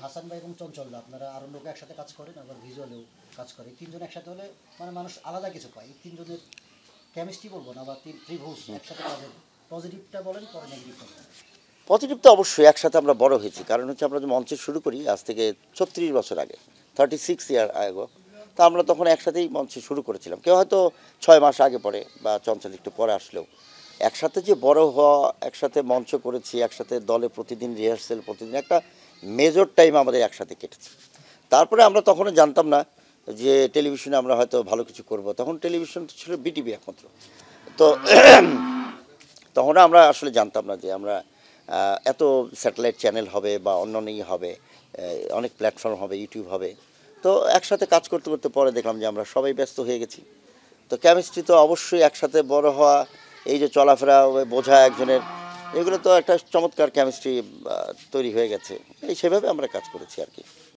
হাসান ভাই এবং চঞ্চল দা আপনারা আরো লোক একসাথে কাজ করেন, আবার ভিজুয়ালেও কাজ করে। তিনজন একসাথে হলে মানে মানুষ আলাদা কিছু পায়। এই তিনজনের কেমিস্ট্রি বলবো না, বা ত্রিভুজ একসাথে কাজের পজিটিভটা বলেন, পরে নেগেটিভটা বলেন। পজিটিভ তো অবশ্যই, একসাথে আমরা বড় হয়েছি। কারণ হচ্ছে আমরা যে মঞ্চে শুরু করি আজ থেকে 36 বছর আগে, 36 ইয়ার আগো। তা আমরা তখন একসাথেই মঞ্চে শুরু করেছিলাম। কেউ হয়তো 6 মাস আগে পড়ে বা চঞ্চল একটু পরে আসলেও একসাথে যে বড় হওয়া, একসাথে মঞ্চ করেছি, একসাথে দলে প্রতিদিন রিহার্সেল, প্রতিদিন একটা মেজর টাইম আমাদের একসাথে কেটেছে। তারপরে আমরা তখনও জানতাম না যে টেলিভিশনে আমরা হয়তো ভালো কিছু করব। তখন টেলিভিশন ছিল বিটিভি একমাত্র। তো তখন আমরা আসলে জানতাম না যে আমরা এত স্যাটেলাইট চ্যানেল হবে বা অন্যান্য হবে, অনেক প্ল্যাটফর্ম হবে, ইউটিউব হবে। তো একসাথে কাজ করতে করতে পরে দেখলাম যে আমরা সবাই ব্যস্ত হয়ে গেছি। তো কেমিস্ট্রি তো অবশ্যই, একসাথে বড় হওয়া, এই যে চলাফেরা, বোঝা একজনের, এগুলো তো একটা চমৎকার কেমিস্ট্রি তৈরি হয়ে গেছে। এই সেভাবে আমরা কাজ করেছি আর কি।